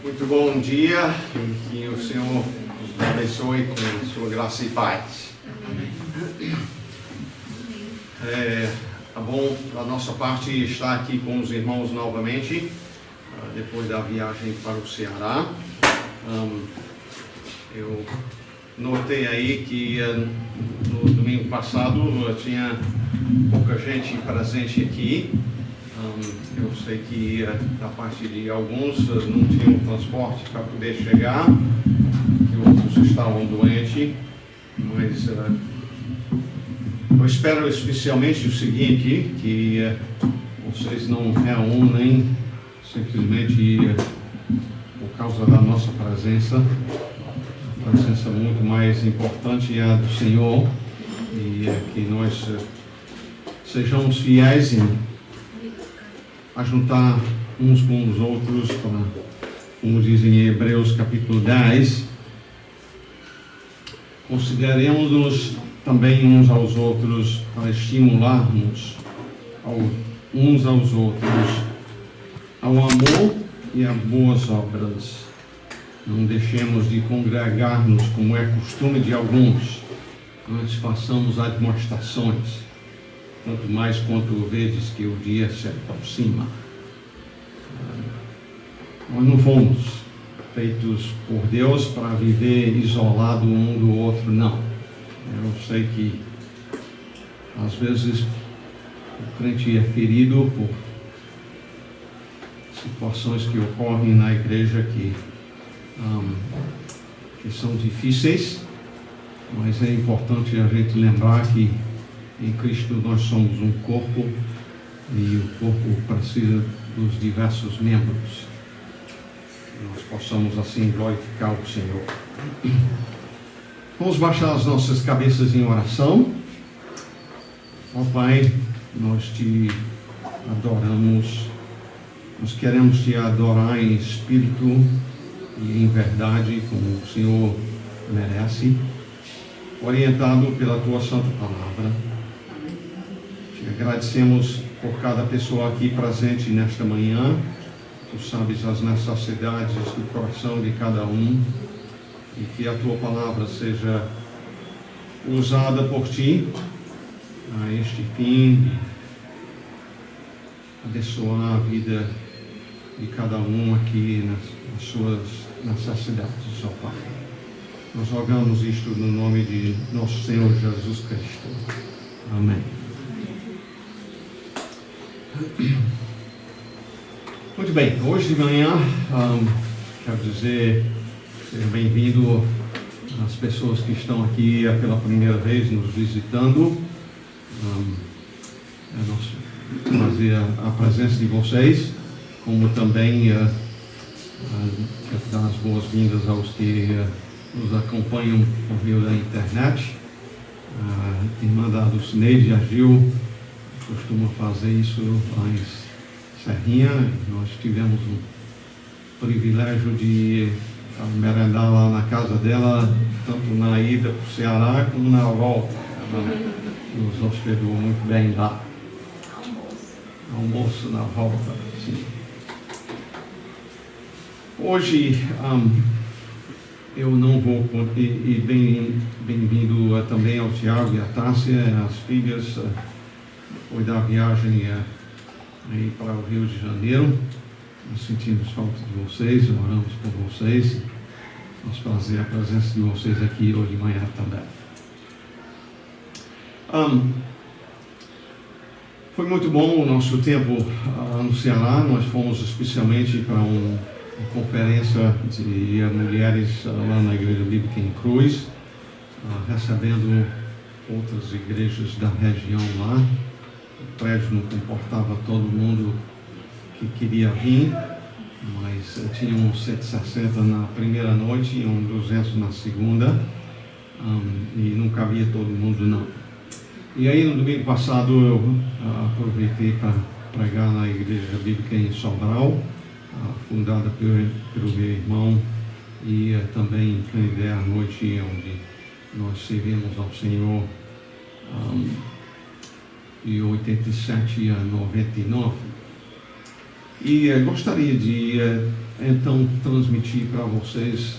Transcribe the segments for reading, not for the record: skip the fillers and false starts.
Muito bom dia e que o Senhor nos abençoe com sua graça e paz. É bom da nossa parte estar aqui com os irmãos novamente, depois da viagem para o Ceará. Eu notei aí que no domingo passado tinha pouca gente presente aqui. Eu sei que da parte de alguns não tinham transporte para poder chegar, que outros estavam doentes, mas eu espero especialmente o seguinte, que vocês não reúnem simplesmente por causa da nossa presença. A presença muito mais importante é a do Senhor, e que nós sejamos fiéis em ajuntar uns com os outros, para, como dizem em Hebreus capítulo 10, consideremos-nos também uns aos outros para estimularmos uns aos outros ao amor e a boas obras. Não deixemos de congregar-nos como é costume de alguns, nós façamos admoestações, tanto mais quanto vedes que o dia se aproxima. Nós não fomos feitos por Deus para viver isolado um do outro, não. Eu sei que às vezes o crente é ferido por situações que ocorrem na igreja que são difíceis, mas é importante a gente lembrar que em Cristo nós somos um corpo e o corpo precisa dos diversos membros. Que nós possamos assim glorificar o Senhor. Vamos baixar as nossas cabeças em oração. Ó Pai, nós te adoramos, nós queremos te adorar em espírito e em verdade, como o Senhor merece, orientado pela tua santa palavra. Te agradecemos por cada pessoa aqui presente nesta manhã. Tu sabes as necessidades do coração de cada um, e que a tua palavra seja usada por ti a este fim de abençoar a vida de cada um aqui nas suas necessidades, ó Pai. Nós rogamos isto no nome de nosso Senhor Jesus Cristo. Amém. Muito bem, hoje de manhã, quero dizer, seja bem-vindo às pessoas que estão aqui pela primeira vez nos visitando. É nosso prazer a presença de vocês, como também quero dar as boas-vindas aos que nos acompanham por meio da internet. A irmã da Lucineide Agil costuma fazer isso lá em Serrinha. Nós tivemos o privilégio de merendar lá na casa dela, tanto na ida para o Ceará como na volta. Ela nos hospedou muito bem lá. Almoço na volta, sim. Hoje eu não vou, e bem-vindo também ao Tiago e à Tássia, as filhas, depois da viagem aí para o Rio de Janeiro. Nós sentimos falta de vocês, oramos por vocês. Nosso prazer a presença de vocês aqui hoje de manhã também. Foi muito bom o nosso tempo no Ceará. Nós fomos especialmente para uma conferência de mulheres lá na Igreja Bíblica em Cruz, recebendo outras igrejas da região lá. O prédio não comportava todo mundo que queria vir, mas tínhamos 160 na primeira noite e 200 na segunda, e não cabia todo mundo não. E aí no domingo passado eu aproveitei para pregar na Igreja Bíblica em Sobral, fundada pelo meu irmão, e também em Canindé à noite, onde nós servimos ao Senhor. de 87 a 99. E gostaria de, então, transmitir para vocês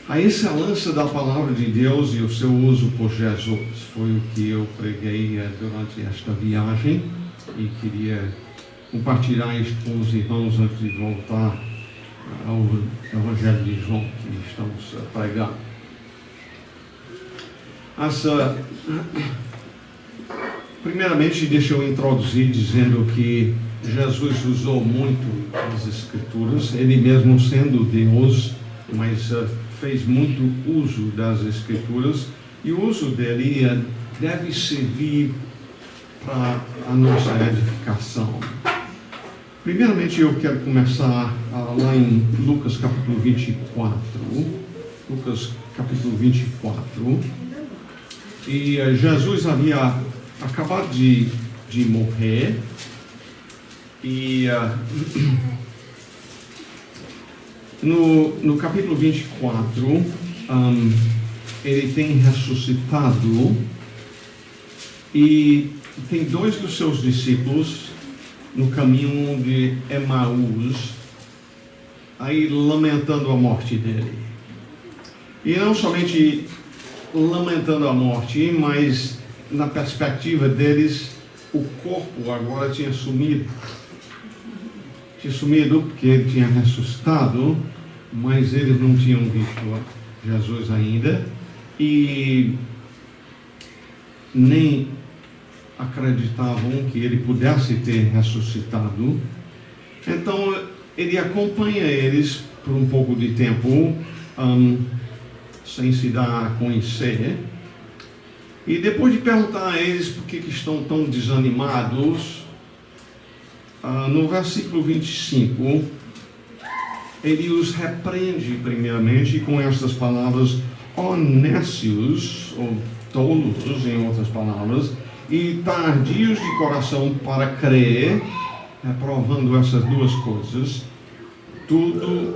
a excelência da palavra de Deus e o seu uso por Jesus. Foi o que eu preguei durante esta viagem e queria compartilhar isso com os irmãos antes de voltar ao Evangelho de João que estamos pregando. Primeiramente, deixa eu introduzir dizendo que Jesus usou muito as Escrituras, ele mesmo sendo Deus, mas fez muito uso das Escrituras, e o uso dele deve servir para a nossa edificação. Primeiramente, eu quero começar lá em Lucas capítulo 24. Lucas capítulo 24. E Jesus havia acabado de morrer. E no capítulo 24, ele tem ressuscitado e tem dois dos seus discípulos no caminho de Emaús, aí lamentando a morte dele. E não somente lamentando a morte, mas na perspectiva deles, o corpo agora tinha sumido. Tinha sumido porque ele tinha ressuscitado, mas eles não tinham visto Jesus ainda e nem acreditavam que ele pudesse ter ressuscitado. Então ele acompanha eles por um pouco de tempo, sem se dar a conhecer. E depois de perguntar a eles por que estão tão desanimados, no versículo 25, ele os repreende primeiramente com estas palavras: ó nécios, ou tolos, em outras palavras, e tardios de coração para crer, reprovando essas duas coisas, tudo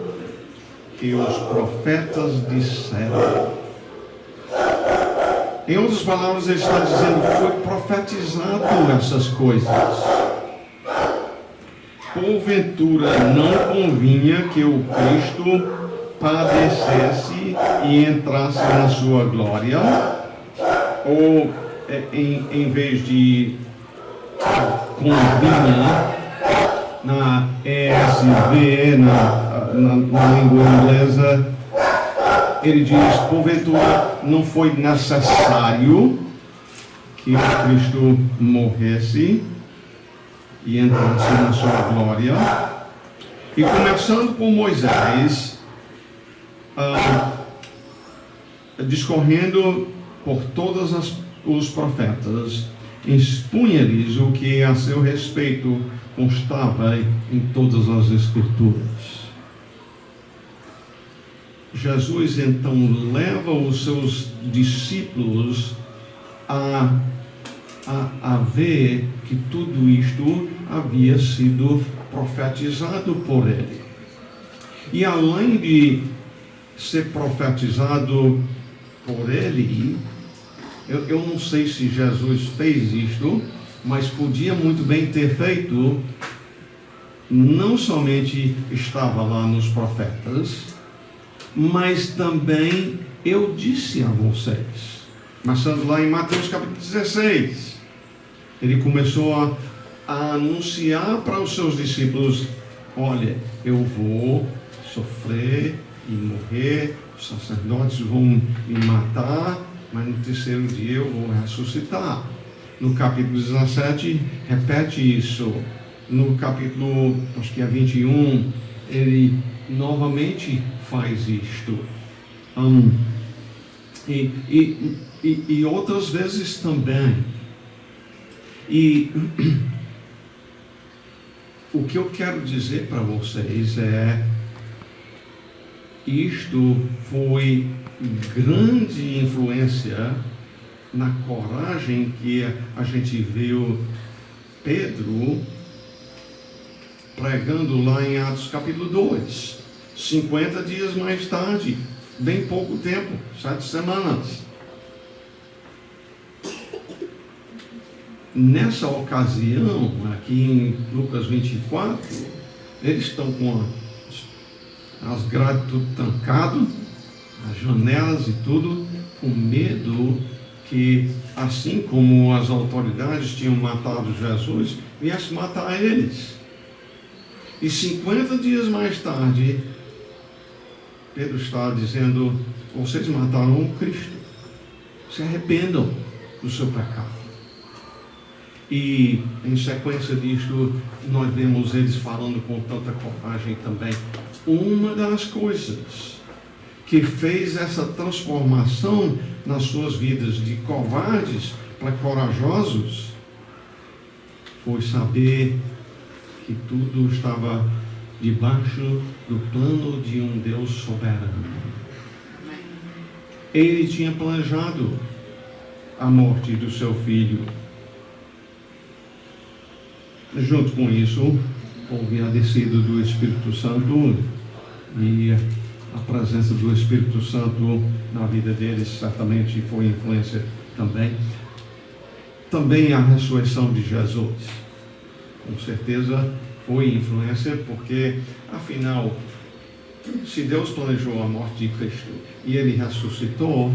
que os profetas disseram. Em outras palavras, ele está dizendo que foi profetizado essas coisas. Porventura não convinha que o Cristo padecesse e entrasse na sua glória? Ou em vez de convinha, na ESV, na língua inglesa, ele diz: porventura não foi necessário que o Cristo morresse e entrasse na sua glória. E começando por Moisés, discorrendo por todos os profetas, expunha-lhes o que a seu respeito constava em todas as Escrituras. Jesus então leva os seus discípulos a ver que tudo isto havia sido profetizado por ele. E além de ser profetizado por ele, eu não sei se Jesus fez isto, mas podia muito bem ter feito. Não somente estava lá nos profetas, mas também eu disse a vocês. Começando lá em Mateus capítulo 16, ele começou a anunciar para os seus discípulos: olha, eu vou sofrer e morrer, os sacerdotes vão me matar, mas no terceiro dia eu vou ressuscitar. No capítulo 17, repete isso. No capítulo, acho que é 21, ele novamente faz isto. E outras vezes também. E o que eu quero dizer para vocês é: isto foi grande influência na coragem que a gente viu Pedro pregando lá em Atos capítulo 2, 50 dias mais tarde, bem pouco tempo, 7 semanas. nessa ocasião, aqui em Lucas 24, eles estão com as grades tudo trancado, as janelas e tudo, com medo que, assim como as autoridades tinham matado Jesus, viesse matar eles. E 50 dias mais tarde, Pedro está dizendo: vocês mataram o Cristo, se arrependam do seu pecado. E em sequência disto, nós vemos eles falando com tanta coragem também. Uma das coisas que fez essa transformação nas suas vidas de covardes para corajosos foi saber que tudo estava debaixo do plano de um Deus soberano. Ele tinha planejado a morte do seu filho. Junto com isso, houve a descida do Espírito Santo, e a presença do Espírito Santo na vida deles certamente foi influência também. Também a ressurreição de Jesus, com certeza foi influência, porque afinal, se Deus planejou a morte de Cristo e Ele ressuscitou,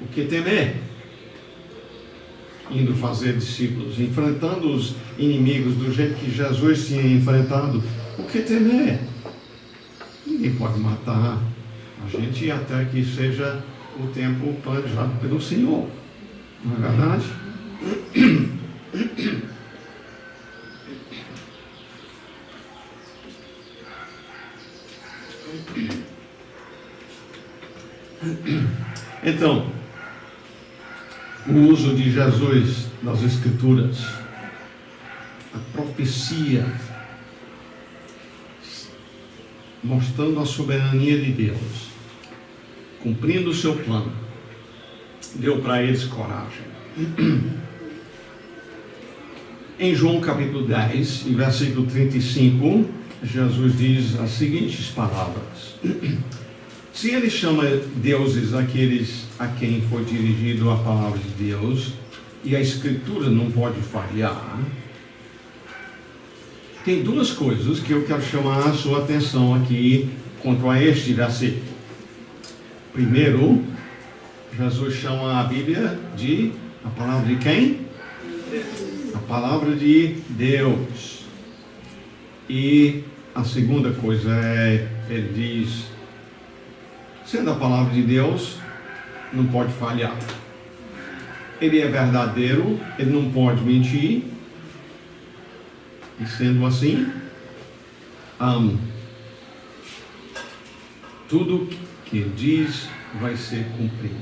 o que temer? Indo fazer discípulos, enfrentando os inimigos do jeito que Jesus tinha enfrentado, o que temer? Ninguém pode matar a gente até que seja o tempo planejado pelo Senhor, não é verdade? Então, o uso de Jesus nas Escrituras, a profecia, mostrando a soberania de Deus, cumprindo o seu plano, deu para eles coragem. Em João capítulo 10, versículo 35, Jesus diz as seguintes palavras: se ele chama deuses aqueles a quem foi dirigido a palavra de Deus, e a Escritura não pode falhar, tem duas coisas que eu quero chamar a sua atenção aqui quanto a este versículo. Primeiro, Jesus chama a Bíblia de a palavra de quem? A palavra de Deus. E a segunda coisa é, ele diz, sendo a palavra de Deus, não pode falhar. Ele é verdadeiro, ele não pode mentir. E sendo assim, tudo que ele diz vai ser cumprido.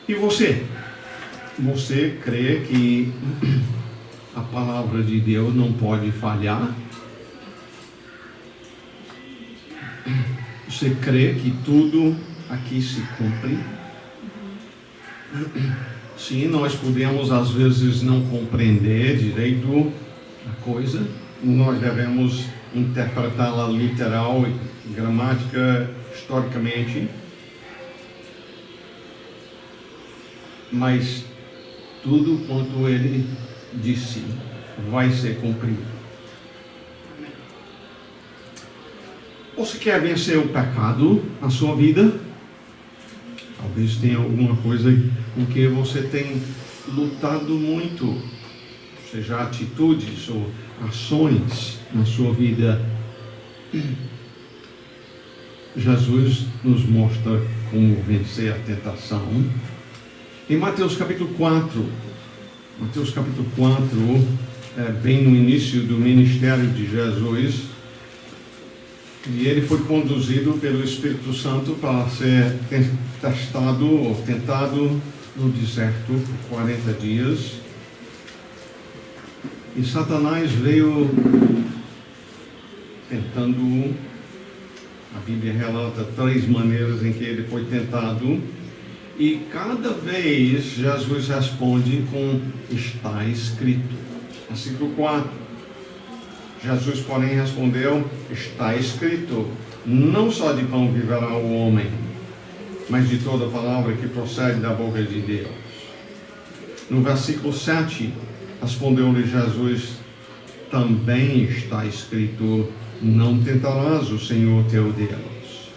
E você? Você crê que a palavra de Deus não pode falhar? Você crê que tudo aqui se cumpre? Sim, nós podemos às vezes não compreender direito a coisa, nós devemos interpretá-la literal, gramática, historicamente, mas tudo quanto ele disse vai ser cumprido. Você quer vencer o pecado na sua vida? Talvez tenha alguma coisa com que você tem lutado muito, seja atitudes ou ações na sua vida. Jesus nos mostra como vencer a tentação. Em Mateus capítulo 4, bem no início do ministério de Jesus, e ele foi conduzido pelo Espírito Santo para ser testado ou tentado no deserto por 40 dias. E Satanás veio tentando. A Bíblia relata 3 maneiras em que ele foi tentado. E cada vez Jesus responde com: está escrito. Versículo 4. Jesus, porém, respondeu: está escrito, não só de pão viverá o homem, mas de toda palavra que procede da boca de Deus. No versículo 7, respondeu-lhe Jesus: também está escrito: não tentarás o Senhor teu Deus.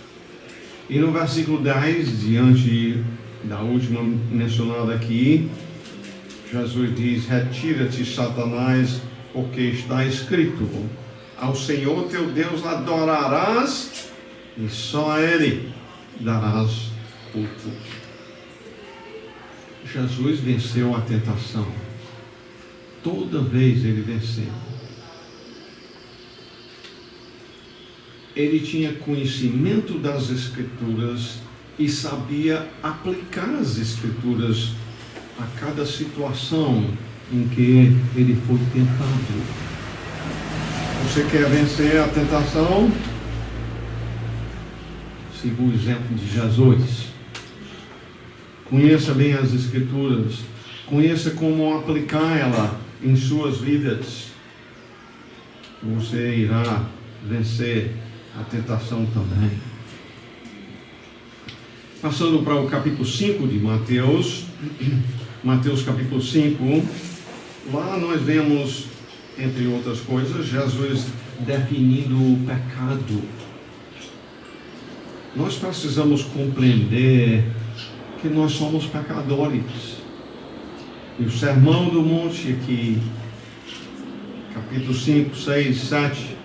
E no versículo 10, diante da última mencionada aqui, Jesus diz: retira-te, Satanás, porque está escrito: ao Senhor teu Deus adorarás e só a Ele darás culto. Jesus venceu a tentação. Toda vez ele venceu. Ele tinha conhecimento das Escrituras e sabia aplicar as Escrituras a cada situação em que ele foi tentado. Você quer vencer a tentação? Siga o exemplo de Jesus. Conheça bem as Escrituras. Conheça como aplicar ela em suas vidas. Você irá vencer a tentação também. Passando para o capítulo 5 de Mateus. Mateus capítulo 5. Lá nós vemos, entre outras coisas, Jesus definindo o pecado. Nós precisamos compreender que nós somos pecadores. E o Sermão do Monte aqui, capítulo 5, 6, 7,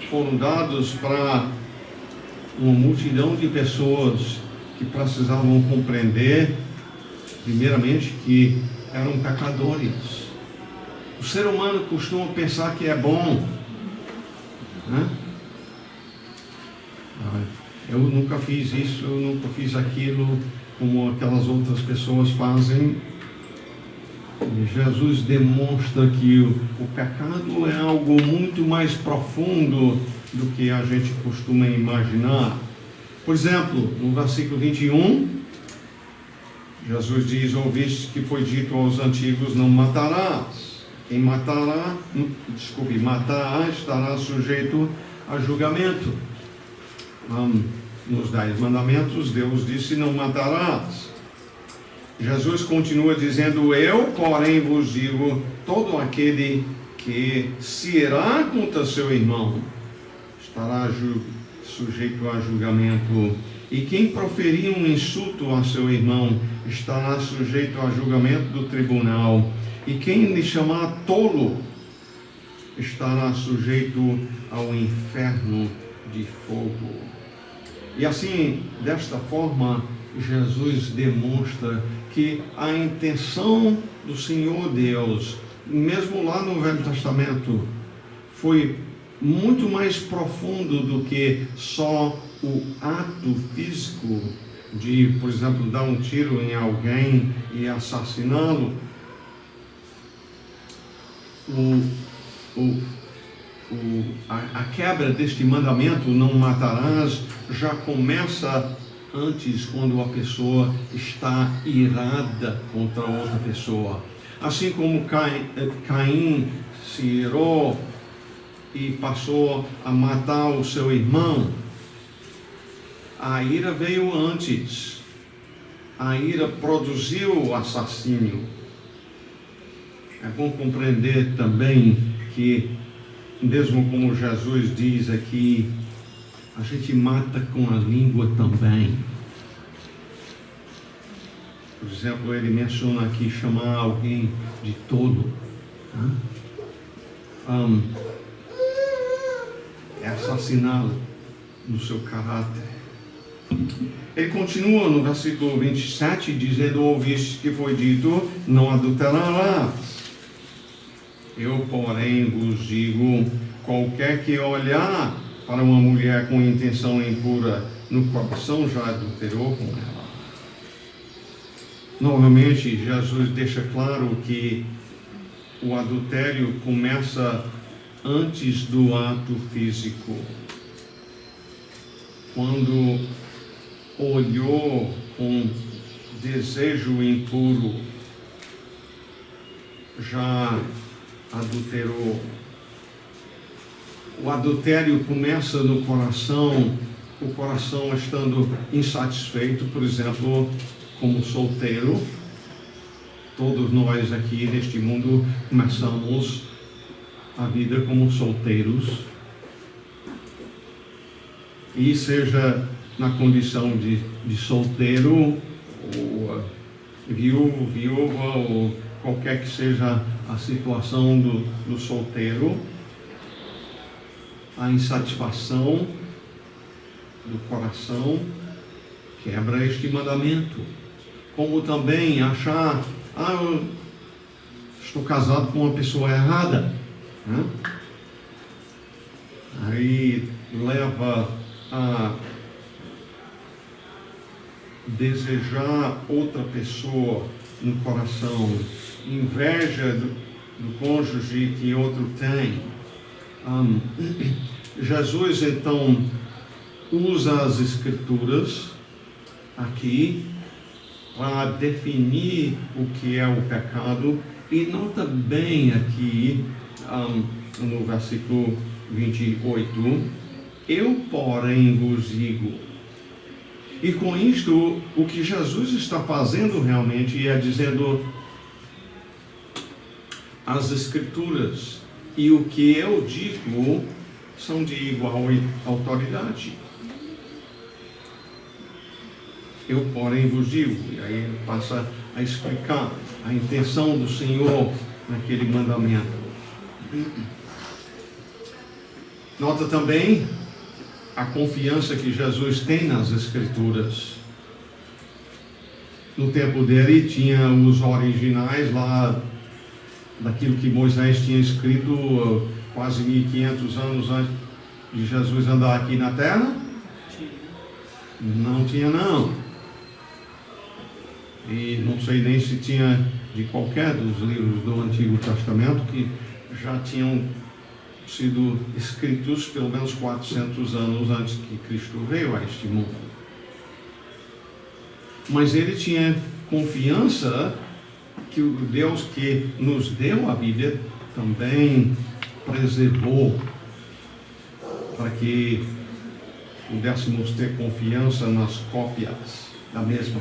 foram dados para uma multidão de pessoas que precisavam compreender, primeiramente, que eram pecadores. O ser humano costuma pensar que é bom, né? Eu nunca fiz isso, eu nunca fiz aquilo como aquelas outras pessoas fazem. E Jesus demonstra que o pecado é algo muito mais profundo do que a gente costuma imaginar. Por exemplo, no versículo 21, Jesus diz: ouviste que foi dito aos antigos: não matarás. Quem matar estará sujeito a julgamento. Nos 10 mandamentos, Deus disse: não matarás. Jesus continua dizendo: eu, porém, vos digo, todo aquele que se irá contra seu irmão estará sujeito a julgamento. E quem proferir um insulto a seu irmão estará sujeito a julgamento do tribunal. E quem lhe chamar tolo estará sujeito ao inferno de fogo. E assim, desta forma, Jesus demonstra que a intenção do Senhor Deus, mesmo lá no Velho Testamento, foi muito mais profundo do que só o ato físico de, por exemplo, dar um tiro em alguém e assassiná-lo. A quebra deste mandamento, não matarás, já começa antes, quando a pessoa está irada contra outra pessoa. Assim como Caim se irou e passou a matar o seu irmão, a ira veio antes. A ira produziu o assassínio. É bom compreender também que, mesmo como Jesus diz aqui, a gente mata com a língua também. Por exemplo, ele menciona aqui chamar alguém de tolo. É assassiná-lo no seu caráter. Ele continua no versículo 27, dizendo: ouviste que foi dito: não adulterarás. Eu, porém, vos digo, qualquer que olhar para uma mulher com intenção impura, no coração já adulterou com ela. Novamente, Jesus deixa claro que o adultério começa antes do ato físico. Quando olhou com desejo impuro, já adulterou. O adultério começa no coração o coração estando insatisfeito, por exemplo, como solteiro. Todos nós aqui neste mundo começamos a vida como solteiros. E seja na condição de solteiro, ou viúva, ou qualquer que seja a situação do solteiro, a insatisfação do coração quebra este mandamento. Como também achar, eu estou casado com uma pessoa errada, né? Aí leva a desejar outra pessoa no coração, inveja do cônjuge que outro tem. Jesus então usa as Escrituras aqui para definir o que é o pecado, e nota bem aqui no versículo 28, eu porém vos digo. E com isto, o que Jesus está fazendo realmente é dizendo as Escrituras e o que eu digo são de igual autoridade. Eu, porém, vos digo. E aí ele passa a explicar a intenção do Senhor naquele mandamento. Nota também a confiança que Jesus tem nas Escrituras. No tempo dele tinha os originais lá daquilo que Moisés tinha escrito quase 1500 anos antes de Jesus andar aqui na terra. Não tinha não. E não sei nem se tinha de qualquer dos livros do Antigo Testamento que já tinham sido escritos pelo menos 400 anos antes que Cristo veio a este mundo. Mas ele tinha confiança que o Deus que nos deu a Bíblia também preservou, para que pudéssemos ter confiança nas cópias da mesma.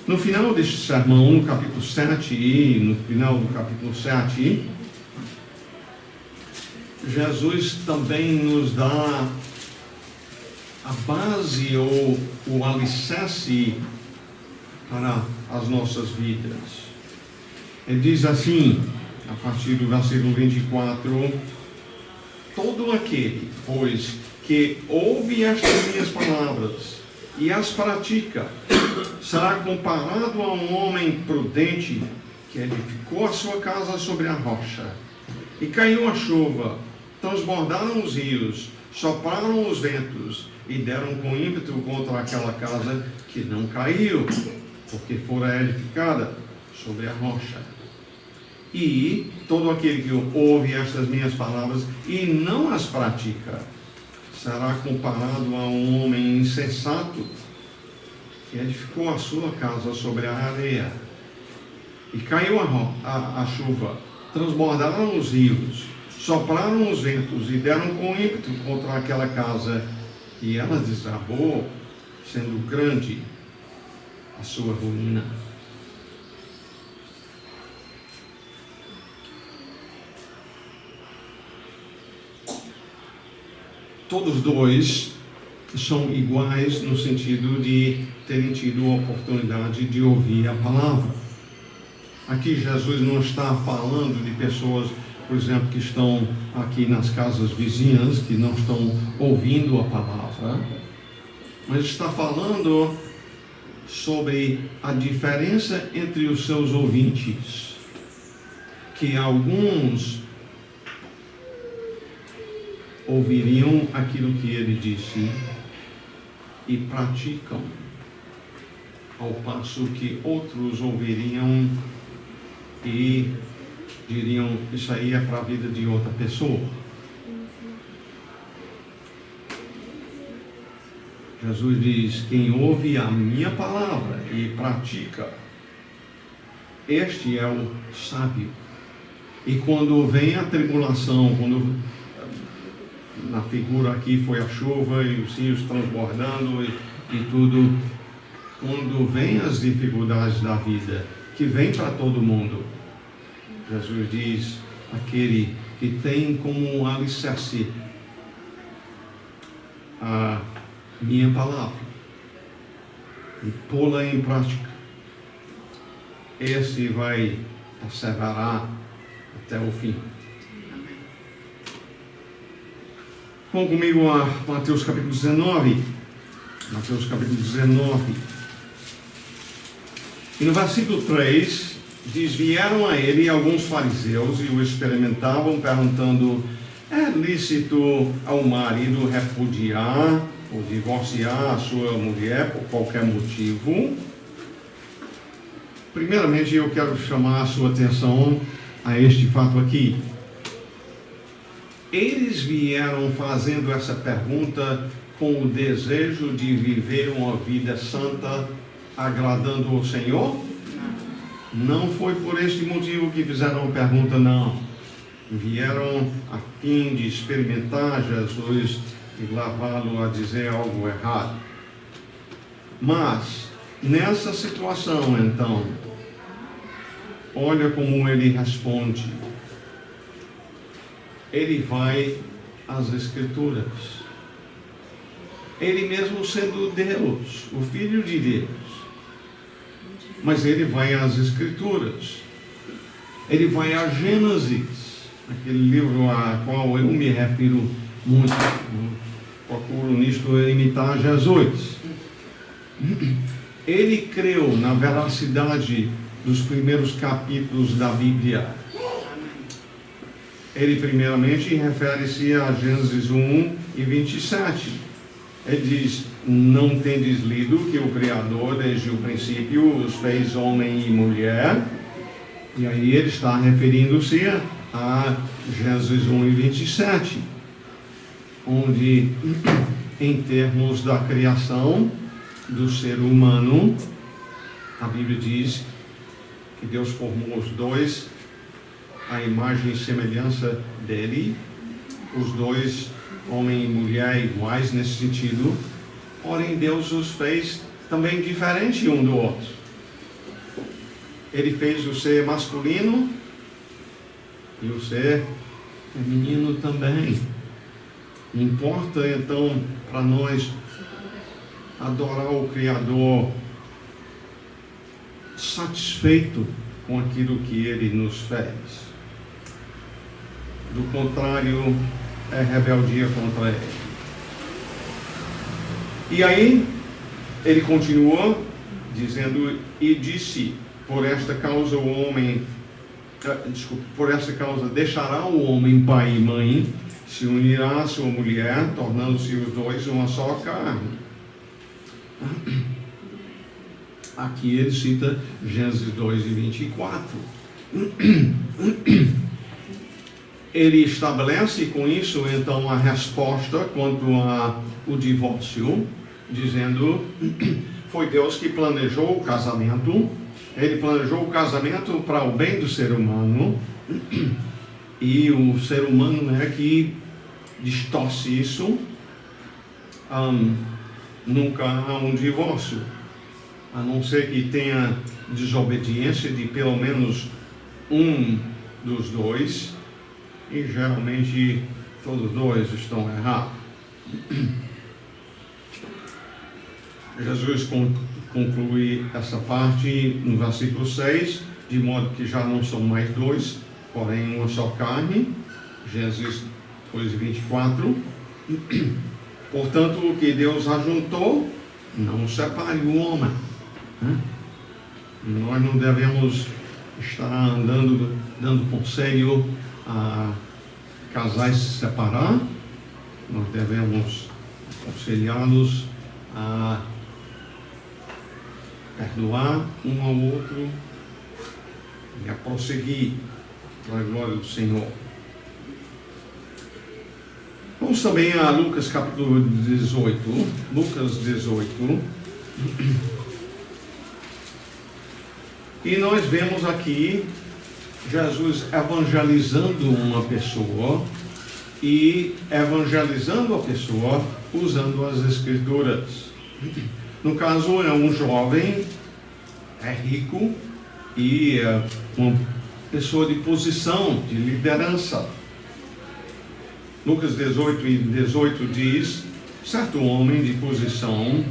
No final deste sermão, no capítulo 7 e no final do capítulo 7, Jesus também nos dá a base ou o alicerce para as nossas vidas. Ele diz assim, a partir do versículo 24, todo aquele, pois, que ouve estas minhas palavras e as pratica, será comparado a um homem prudente que edificou a sua casa sobre a rocha. E caiu a chuva, transbordaram os rios, sopraram os ventos e deram com ímpeto contra aquela casa que não caiu, porque fora edificada sobre a rocha. E todo aquele que ouve estas minhas palavras e não as pratica, será comparado a um homem insensato que edificou a sua casa sobre a areia. E caiu a chuva, transbordaram os rios, sopraram os ventos e deram com ímpeto contra aquela casa, e ela desabou, sendo grande a sua ruína. Todos dois são iguais no sentido de terem tido a oportunidade de ouvir a palavra. Aqui Jesus não está falando de pessoas, por exemplo, que estão aqui nas casas vizinhas, que não estão ouvindo a palavra, mas está falando sobre a diferença entre os seus ouvintes, que alguns ouviriam aquilo que ele disse e praticam, ao passo que outros ouviriam e diriam, isso aí é para a vida de outra pessoa. Jesus diz, quem ouve a minha palavra e pratica, este é o sábio. E quando vem a tribulação, quando na figura aqui foi a chuva e os rios transbordando e tudo. Quando vem as dificuldades da vida, que vem para todo mundo, Jesus diz, aquele que tem como alicerce a minha palavra e pô-la em prática, esse vai perseverar até o fim. Vão comigo a Mateus capítulo 19. Mateus capítulo 19. E no versículo 3, diz, vieram a ele alguns fariseus e o experimentavam, perguntando, é lícito ao marido repudiar ou divorciar a sua mulher por qualquer motivo? Primeiramente, eu quero chamar a sua atenção a este fato aqui. Eles vieram fazendo essa pergunta com o desejo de viver uma vida santa, agradando ao Senhor? Não foi por este motivo que fizeram a pergunta, não. Vieram a fim de experimentar Jesus e levá-lo a dizer algo errado. Mas, nessa situação, então, olha como ele responde. Ele vai às Escrituras. Ele mesmo sendo Deus, o Filho de Deus. Mas ele vai às Escrituras. Ele vai a Gênesis, aquele livro a qual eu me refiro muito. Procuro nisto imitar Jesus. Ele creu na veracidade dos primeiros capítulos da Bíblia. Ele primeiramente refere-se a Gênesis 1 e 27. Ele diz, não tendes lido que o Criador desde o princípio os fez homem e mulher? E aí ele está referindo-se a Gênesis 1 e 27, onde, em termos da criação do ser humano, a Bíblia diz que Deus formou os dois à imagem e semelhança dele, os dois, homem e mulher, iguais nesse sentido, porém Deus os fez também diferente um do outro. Ele fez o ser masculino e o ser feminino também. Importa então para nós adorar o Criador satisfeito com aquilo que Ele nos fez. Do contrário, é rebeldia contra Ele. E aí, ele continua dizendo, e disse, por esta causa deixará o homem pai e mãe, se unirá a sua mulher, tornando-se os dois uma só carne. Aqui ele cita Gênesis 2 e 24. Ele estabelece com isso, então, a resposta quanto ao divórcio, dizendo, foi Deus que planejou o casamento, Ele planejou o casamento para o bem do ser humano, e o ser humano é que distorce isso. Nunca há um divórcio, a não ser que tenha desobediência de pelo menos um dos dois, e geralmente todos dois estão errados. Jesus conclui essa parte no versículo 6, de modo que já não são mais dois, porém uma só carne. Gênesis 2 e 24. Portanto, o que Deus ajuntou, não separe o homem. Nós não devemos estar dando conselho a casais se separar. Nós devemos aconselhá-los a perdoar um ao outro e a prosseguir para a glória do Senhor. Vamos também a Lucas capítulo 18. Lucas 18. E nós vemos aqui Jesus evangelizando uma pessoa e evangelizando a pessoa usando as Escrituras. No caso, é um jovem, é rico e uma pessoa de posição, de liderança. Lucas 18 diz: certo homem de posição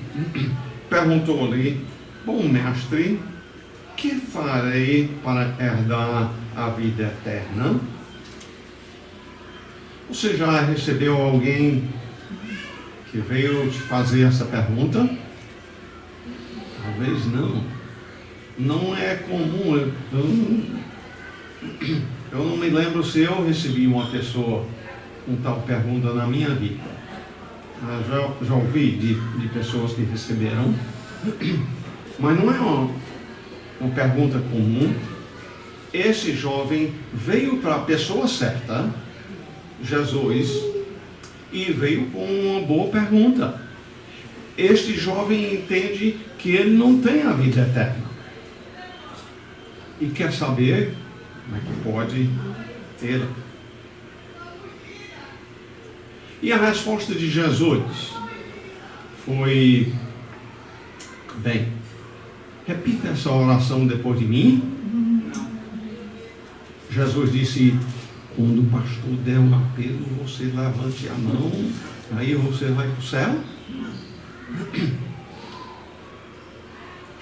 perguntou-lhe: bom mestre, que farei para herdar a vida eterna? Você já recebeu alguém que veio te fazer essa pergunta? Talvez não. Não é comum. Eu não me lembro se eu recebi uma pessoa com tal pergunta na minha vida. Já ouvi de pessoas que receberam, mas não é uma pergunta comum. Esse jovem veio para a pessoa certa, Jesus, e veio com uma boa pergunta. Este jovem entende que ele não tem a vida eterna e quer saber como é que pode ter. E a resposta de Jesus foi: bem, repita essa oração depois de mim. Jesus disse: quando o pastor der um apelo, você levante a mão, aí você vai para o céu.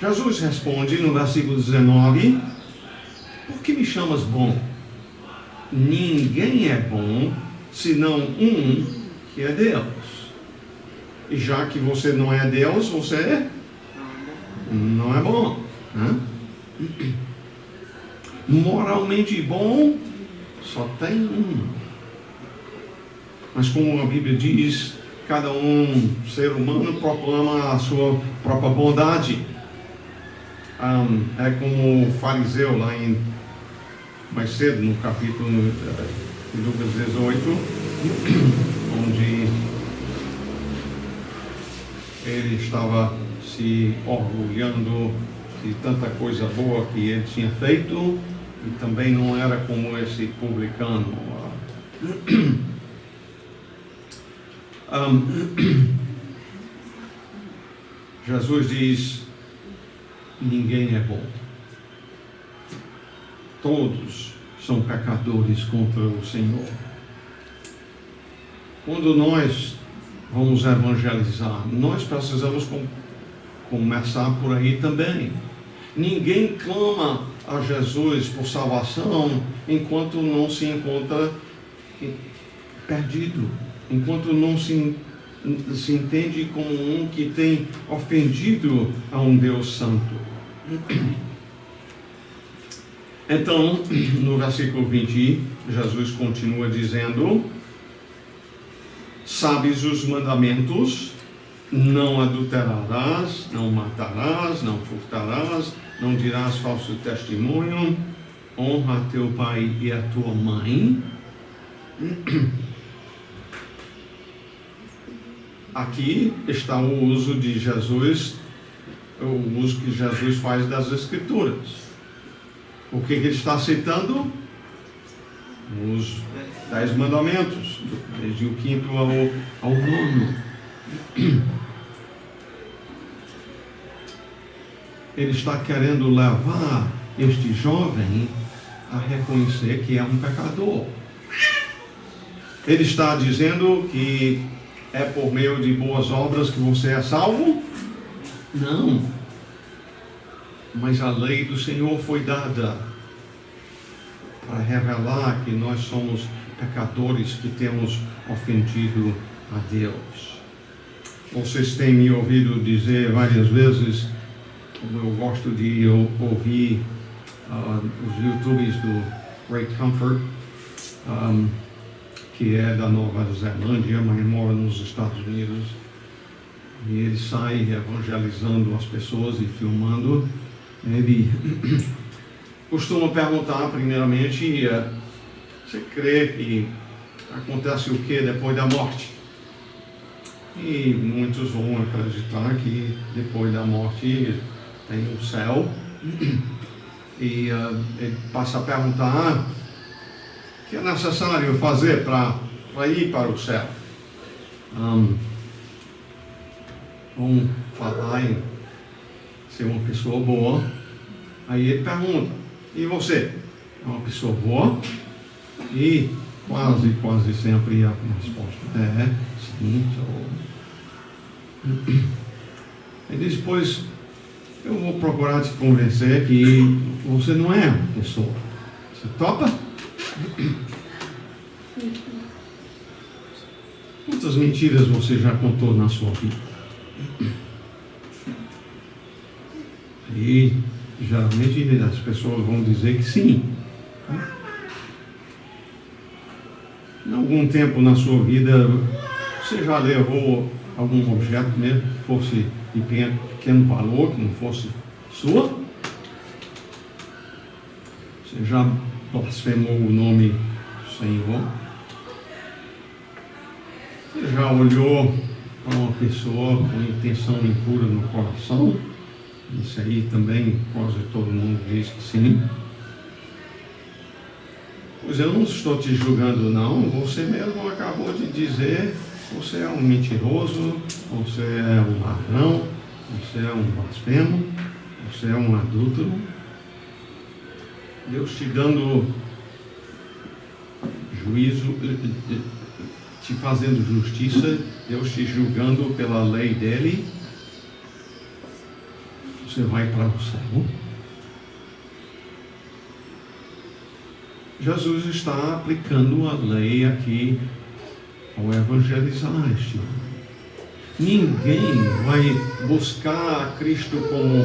Jesus responde no versículo 19: por que me chamas bom? Ninguém é bom, senão um que é Deus. E já que você não é Deus, você não é bom, né? Moralmente bom, só tem um. Mas como a Bíblia diz, cada ser humano proclama a sua própria bondade. É como o fariseu lá mais cedo no capítulo de Lucas 18, onde ele estava se orgulhando de tanta coisa boa que ele tinha feito, e também não era como esse publicano. Jesus diz: ninguém é bom. Todos são pecadores contra o Senhor. Quando nós vamos evangelizar, nós precisamos começar por aí também. Ninguém clama a Jesus por salvação enquanto não se encontra perdido, enquanto não se entende como um que tem ofendido a um Deus santo. Então, no versículo 20, Jesus continua dizendo: sabes os mandamentos: não adulterarás, não matarás, não furtarás, não dirás falso testemunho, honra teu pai e a tua mãe. Aqui está o uso de Jesus, o uso que Jesus faz das Escrituras. O que ele está citando? Os 10 mandamentos, desde o 5º ao 9º. Ele está querendo levar este jovem a reconhecer que é um pecador. Ele está dizendo que é por meio de boas obras que você é salvo? Não. Mas a lei do Senhor foi dada para revelar que nós somos pecadores que temos ofendido a Deus. Vocês têm me ouvido dizer várias vezes, como eu gosto de ouvir os YouTubes do Ray Comfort, que é da Nova Zelândia, mas mora nos Estados Unidos, e ele sai evangelizando as pessoas e filmando. Ele costuma perguntar primeiramente: você crê que acontece o que depois da morte? E muitos vão acreditar que depois da morte tem o céu. E ele passa a perguntar: o que é necessário fazer para para ir para o céu, vão falar em ser uma pessoa boa. Aí ele pergunta: e você? É uma pessoa boa? E quase sempre a resposta é sim, sou. Ele diz: pois eu vou procurar te convencer que você não é uma pessoa. Você topa? Quantas mentiras você já contou na sua vida? E geralmente as pessoas vão dizer que sim. Em algum tempo na sua vida, você já levou algum objeto mesmo que fosse de pequeno valor, que não fosse sua? Você já blasfemou o nome do Senhor? Você já olhou para uma pessoa com intenção impura no coração? Isso aí também quase todo mundo diz que sim. Pois eu não estou te julgando não, você mesmo acabou de dizer: você é um mentiroso, você é um ladrão, você é um blasfemo, você é um adúltero. Deus te dando juízo, te fazendo justiça, Deus te julgando pela lei dele. Você vai para o céu. Jesus está aplicando a lei aqui ao evangelizar este homem. Ninguém vai buscar a Cristo como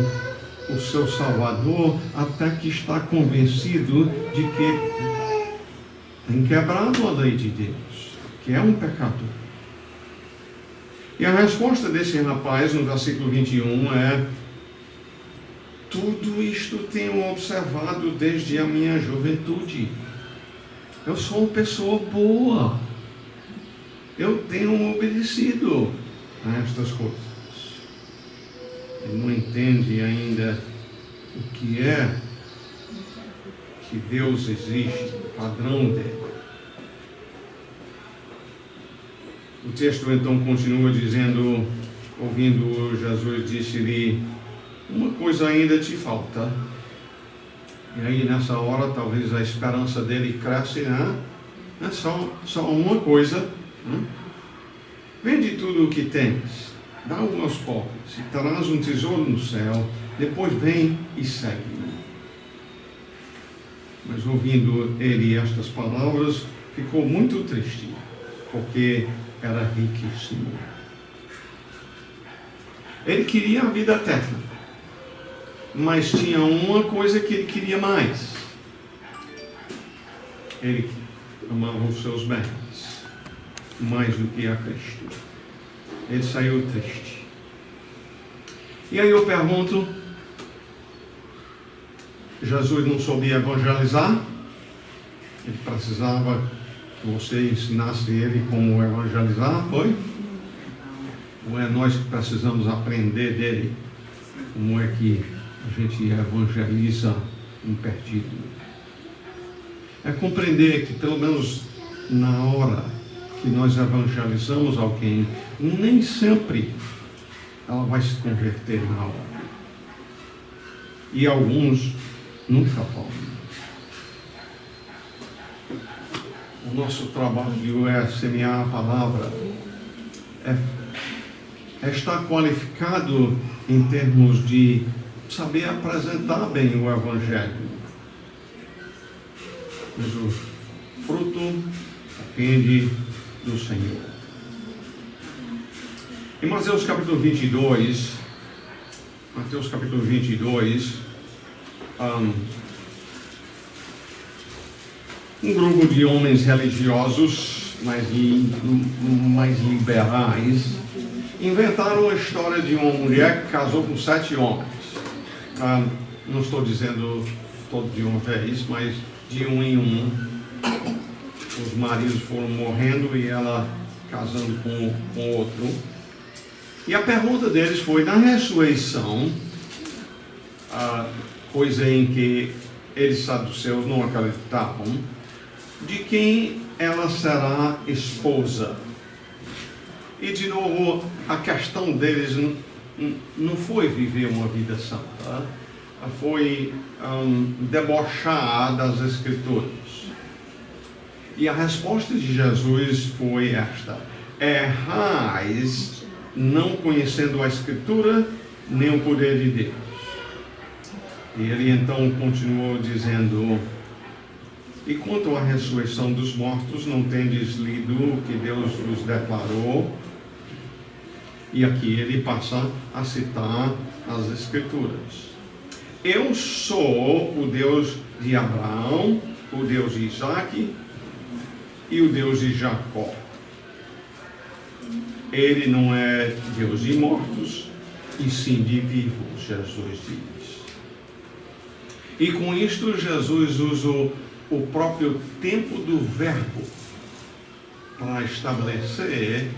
o seu Salvador até que está convencido de que tem quebrado a lei de Deus, que é um pecador. E a resposta desse rapaz no versículo 21 é: tudo isto tenho observado desde a minha juventude. Eu sou uma pessoa boa. Eu tenho obedecido a estas coisas. Ele não entende ainda o que é que Deus existe, o padrão dele. O texto então continua dizendo: ouvindo Jesus, disse-lhe: uma coisa ainda te falta. E aí nessa hora talvez a esperança dele cresce, né? É só uma coisa, né? Vende tudo o que tens, dá aos pobres, e terás um tesouro no céu, depois vem e segue-me. Mas ouvindo ele estas palavras, ficou muito triste, porque era riquíssimo. Ele queria a vida eterna, mas tinha uma coisa que ele queria mais. Ele amava os seus bens mais do que a Cristo. Ele saiu triste. E aí eu pergunto: Jesus não soube evangelizar? Ele precisava que você ensinasse ele como evangelizar, foi? Ou é nós que precisamos aprender dele como é que a gente evangeliza um perdido? É compreender que pelo menos na hora que nós evangelizamos alguém, nem sempre ela vai se converter na hora. E alguns nunca vão. O nosso trabalho é semear a palavra, é estar qualificado em termos de saber apresentar bem o Evangelho. Mas o fruto depende do Senhor. Em Mateus capítulo 22, um grupo de homens religiosos mais liberais inventaram a história de uma mulher que casou com 7 homens. Não estou dizendo todo de uma vez, mas de um em um. Os maridos foram morrendo e ela casando com outro. E a pergunta deles foi: na ressurreição, coisa em que eles saduceus não acreditavam, de quem ela será esposa. E de novo, a questão deles não foi viver uma vida santa, foi debochar das Escrituras. E a resposta de Jesus foi esta: errais não conhecendo a Escritura nem o poder de Deus. E ele então continuou dizendo: e quanto à ressurreição dos mortos, não tendes lido o que Deus vos declarou? E aqui ele passa a citar as Escrituras. Eu sou o Deus de Abraão, o Deus de Isaac e o Deus de Jacó. Ele não é Deus de mortos, e sim de vivos, Jesus diz. E com isto Jesus usa o próprio tempo do verbo para estabelecer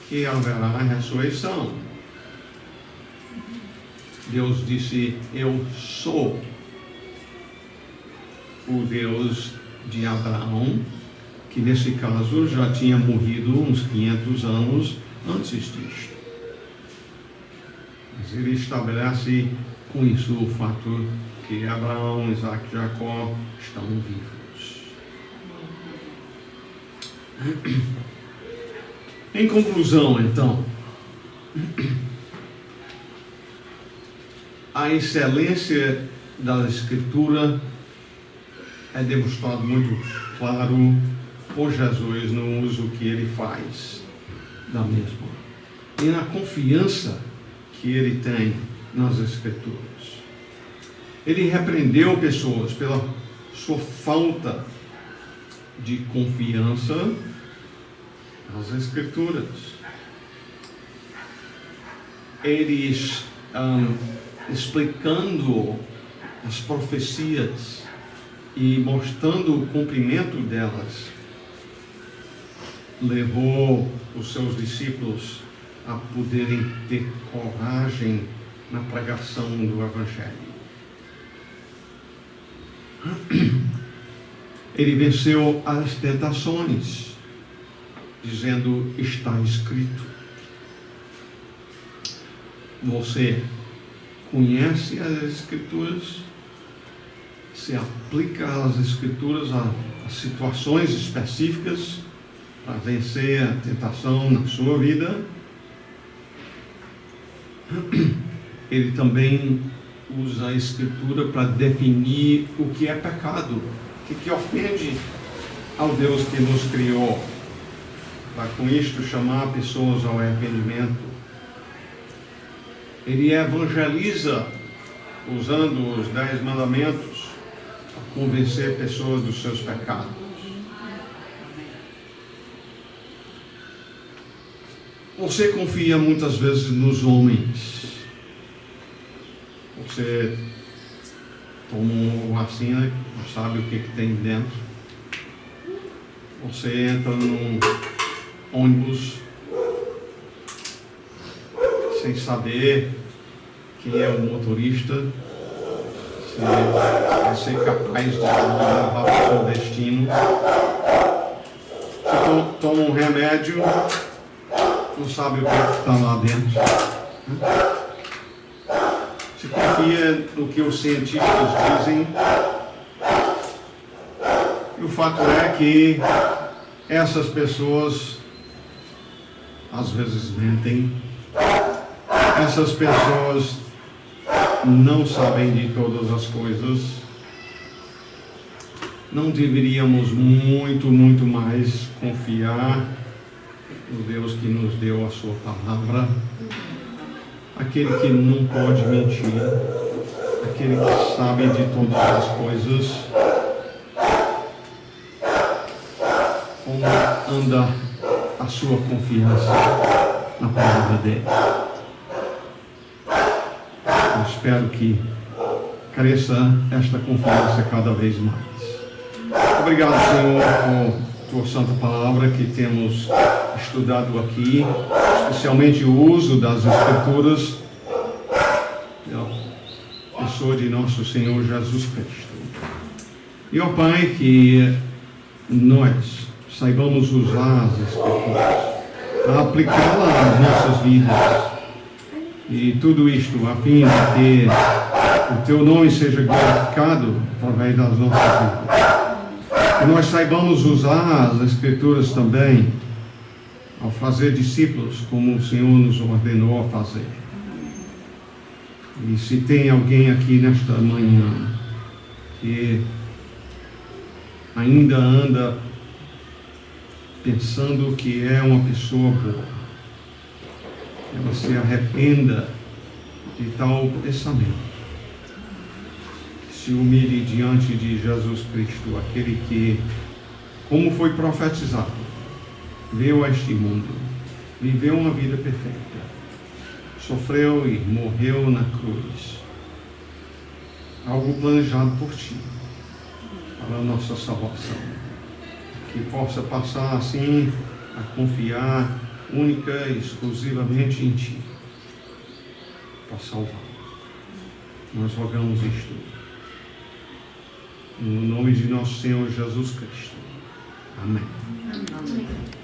que haverá ressurreição. Deus disse: eu sou o Deus de Abraão, que nesse caso já tinha morrido uns 500 anos antes disto. Mas ele estabelece com isso o fato que Abraão, Isaac e Jacó estão vivos. Em conclusão, então, a excelência da Escritura é demonstrado muito claro por Jesus no uso que ele faz da mesma e na confiança que ele tem nas Escrituras. Ele repreendeu pessoas pela sua falta de confiança nas Escrituras. Eles explicando as profecias e mostrando o cumprimento delas, levou os seus discípulos a poderem ter coragem na pregação do Evangelho. Ele venceu as tentações, dizendo: está escrito. Você conhece as Escrituras, se aplica às Escrituras a situações específicas para vencer a tentação na sua vida. Ele também usa a Escritura para definir o que é pecado, o que ofende ao Deus que nos criou, para com isto chamar pessoas ao arrependimento. Ele evangeliza usando os 10 mandamentos para convencer pessoas dos seus pecados. Você confia muitas vezes nos homens. Você toma uma vacina, não sabe o que tem dentro. Você entra num ônibus sem saber quem é o motorista, se vai ser capaz de levar para o seu destino. Você toma um remédio, não sabe o que está lá dentro. Se confia no que os cientistas dizem. E o fato é que essas pessoas às vezes mentem. Essas pessoas não sabem de todas as coisas. Não deveríamos muito mais confiar no Deus que nos deu a sua palavra, aquele que não pode mentir, aquele que sabe de todas as coisas. Como anda a sua confiança na palavra dele? Eu espero que cresça esta confiança cada vez mais. Obrigado, Senhor, por tua santa palavra que temos estudado aqui, especialmente o uso das Escrituras pela pessoa de nosso Senhor Jesus Cristo. E, ó Pai, que nós saibamos usar as Escrituras, aplicá-las às nossas vidas. E tudo isto a fim de que o Teu nome seja glorificado através das nossas vidas. Que nós saibamos usar as Escrituras também ao fazer discípulos, como o Senhor nos ordenou a fazer. E se tem alguém aqui nesta manhã que ainda anda pensando que é uma pessoa boa, que ela se arrependa de tal pensamento, que se humilhe diante de Jesus Cristo, aquele que, como foi profetizado, veio a este mundo, viveu uma vida perfeita, sofreu e morreu na cruz, algo planejado por Ti, para a nossa salvação, que possa passar assim a confiar única e exclusivamente em Ti, para salvar. Nós rogamos isto no nome de nosso Senhor Jesus Cristo. Amém. Amém.